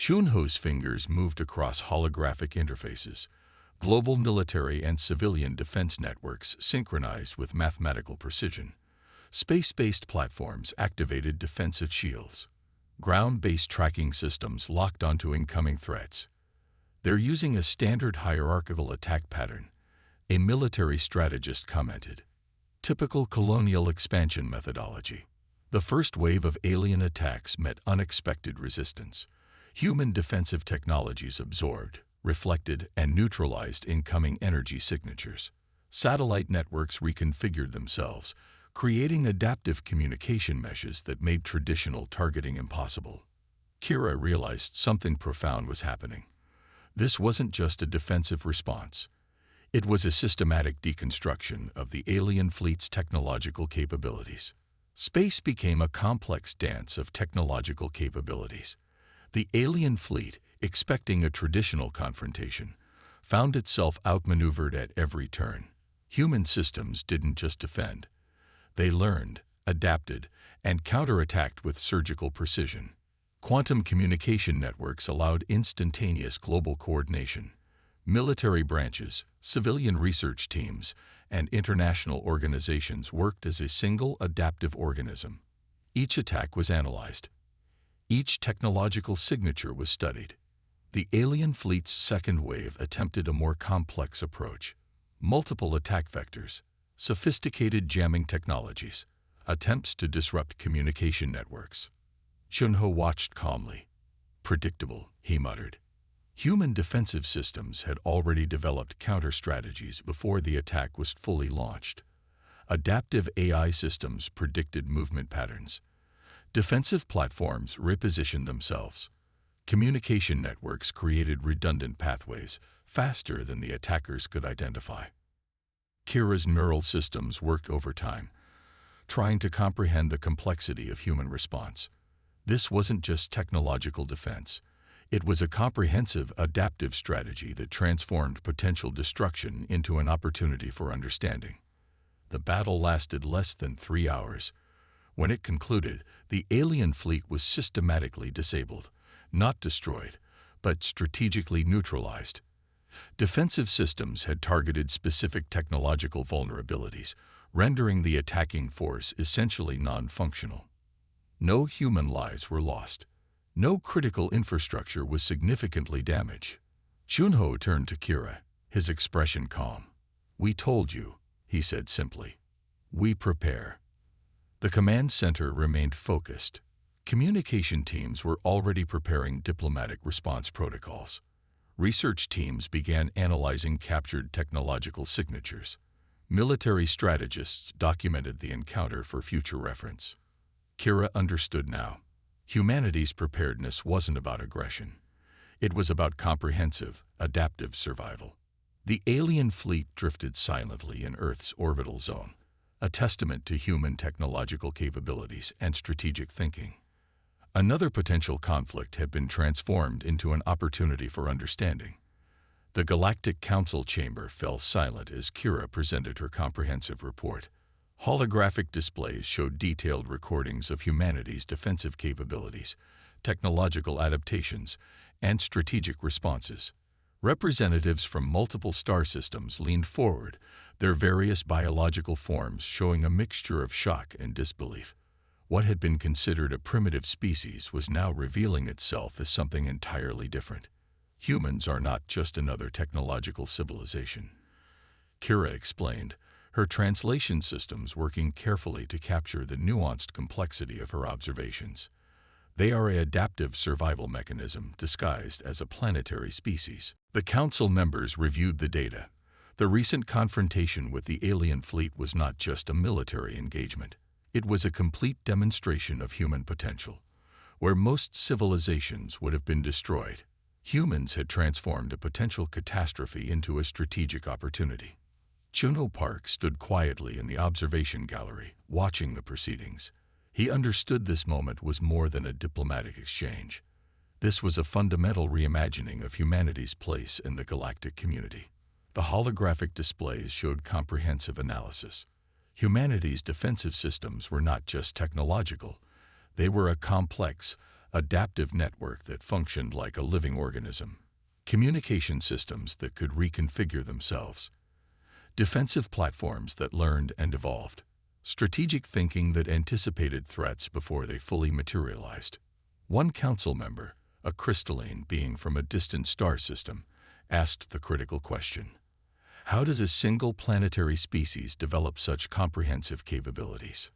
Chunho's fingers moved across holographic interfaces. Global military and civilian defense networks synchronized with mathematical precision. Space-based platforms activated defensive shields. Ground-based tracking systems locked onto incoming threats. They're using a standard hierarchical attack pattern, a military strategist commented. Typical colonial expansion methodology. The first wave of alien attacks met unexpected resistance. Human defensive technologies absorbed, reflected, and neutralized incoming energy signatures. Satellite networks reconfigured themselves, creating adaptive communication meshes that made traditional targeting impossible. Kira realized something profound was happening. This wasn't just a defensive response. It was a systematic deconstruction of the alien fleet's technological capabilities. Space became a complex dance of technological capabilities. The alien fleet, expecting a traditional confrontation, found itself outmaneuvered at every turn. Human systems didn't just defend. They learned, adapted, and counterattacked with surgical precision. Quantum communication networks allowed instantaneous global coordination. Military branches, civilian research teams, and international organizations worked as a single adaptive organism. Each attack was analyzed. Each technological signature was studied. The alien fleet's second wave attempted a more complex approach. Multiple attack vectors, sophisticated jamming technologies, attempts to disrupt communication networks. Chunho watched calmly. Predictable, he muttered. Human defensive systems had already developed counter-strategies before the attack was fully launched. Adaptive AI systems predicted movement patterns. Defensive platforms repositioned themselves. Communication networks created redundant pathways faster than the attackers could identify. Kira's neural systems worked overtime, trying to comprehend the complexity of human response. This wasn't just technological defense. It was a comprehensive, adaptive strategy that transformed potential destruction into an opportunity for understanding. The battle lasted less than 3 hours. When it concluded, the alien fleet was systematically disabled, not destroyed, but strategically neutralized. Defensive systems had targeted specific technological vulnerabilities, rendering the attacking force essentially non-functional. No human lives were lost. No critical infrastructure was significantly damaged. Chunho turned to Kira, his expression calm. "We told you," he said simply. "We prepare." The command center remained focused. Communication teams were already preparing diplomatic response protocols. Research teams began analyzing captured technological signatures. Military strategists documented the encounter for future reference. Kira understood now. Humanity's preparedness wasn't about aggression. It was about comprehensive, adaptive survival. The alien fleet drifted silently in Earth's orbital zone, a testament to human technological capabilities and strategic thinking. Another potential conflict had been transformed into an opportunity for understanding. The Galactic Council chamber fell silent as Kira presented her comprehensive report. Holographic displays showed detailed recordings of humanity's defensive capabilities, technological adaptations, and strategic responses. Representatives from multiple star systems leaned forward, their various biological forms showing a mixture of shock and disbelief. What had been considered a primitive species was now revealing itself as something entirely different. Humans are not just another technological civilization. Kira explained, her translation systems working carefully to capture the nuanced complexity of her observations. They are an adaptive survival mechanism disguised as a planetary species. The council members reviewed the data. The recent confrontation with the alien fleet was not just a military engagement. It was a complete demonstration of human potential. Where most civilizations would have been destroyed, humans had transformed a potential catastrophe into a strategic opportunity. Chunho Park stood quietly in the observation gallery, watching the proceedings. He understood this moment was more than a diplomatic exchange. This was a fundamental reimagining of humanity's place in the galactic community. The holographic displays showed comprehensive analysis. Humanity's defensive systems were not just technological. They were a complex, adaptive network that functioned like a living organism, communication systems that could reconfigure themselves, defensive platforms that learned and evolved, strategic thinking that anticipated threats before they fully materialized. One council member, a crystalline being from a distant star system, asked the critical question: how does a single planetary species develop such comprehensive capabilities?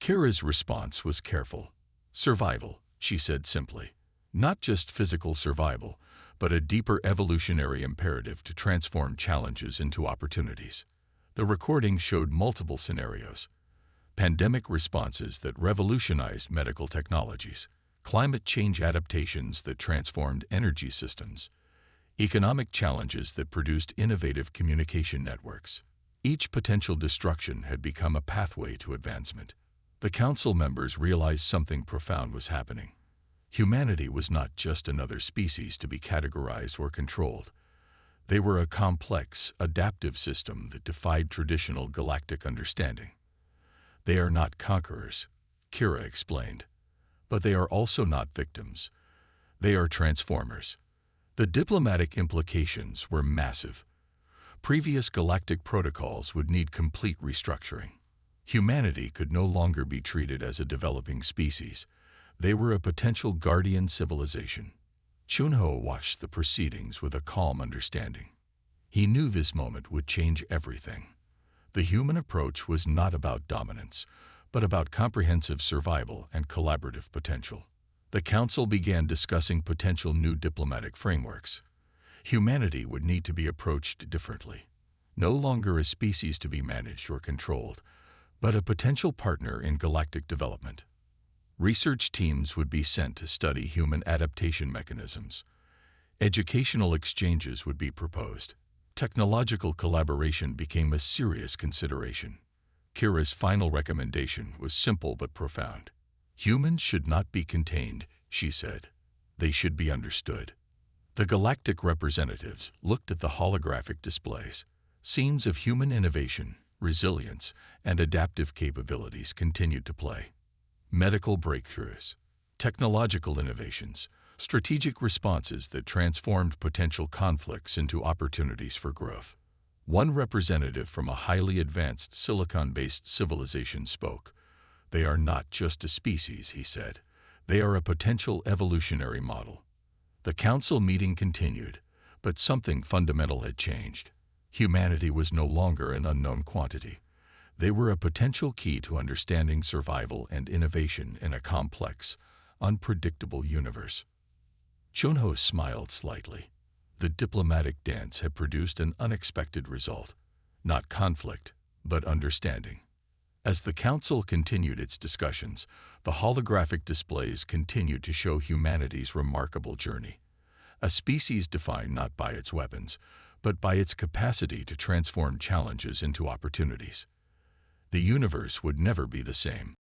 Kira's response was careful. Survival, she said simply. Not just physical survival, but a deeper evolutionary imperative to transform challenges into opportunities. The recording showed multiple scenarios: pandemic responses that revolutionized medical technologies, climate change adaptations that transformed energy systems, economic challenges that produced innovative communication networks. Each potential destruction had become a pathway to advancement. The council members realized something profound was happening. Humanity was not just another species to be categorized or controlled. They were a complex, adaptive system that defied traditional galactic understanding. They are not conquerors, Kira explained, but they are also not victims. They are transformers. The diplomatic implications were massive. Previous galactic protocols would need complete restructuring. Humanity could no longer be treated as a developing species. They were a potential guardian civilization. Chunho watched the proceedings with a calm understanding. He knew this moment would change everything. The human approach was not about dominance, but about comprehensive survival and collaborative potential. The council began discussing potential new diplomatic frameworks. Humanity would need to be approached differently. No longer a species to be managed or controlled, but a potential partner in galactic development. Research teams would be sent to study human adaptation mechanisms. Educational exchanges would be proposed. Technological collaboration became a serious consideration. Kira's final recommendation was simple but profound. Humans should not be contained, she said. They should be understood. The galactic representatives looked at the holographic displays. Scenes of human innovation, resilience, and adaptive capabilities continued to play. Medical breakthroughs, technological innovations, strategic responses that transformed potential conflicts into opportunities for growth. One representative from a highly advanced silicon-based civilization spoke. They are not just a species, he said. They are a potential evolutionary model. The council meeting continued, but something fundamental had changed. Humanity was no longer an unknown quantity. They were a potential key to understanding survival and innovation in a complex, unpredictable universe. Chunho smiled slightly. The diplomatic dance had produced an unexpected result. Not conflict, but understanding. As the council continued its discussions, the holographic displays continued to show humanity's remarkable journey. A species defined not by its weapons, but by its capacity to transform challenges into opportunities. The universe would never be the same.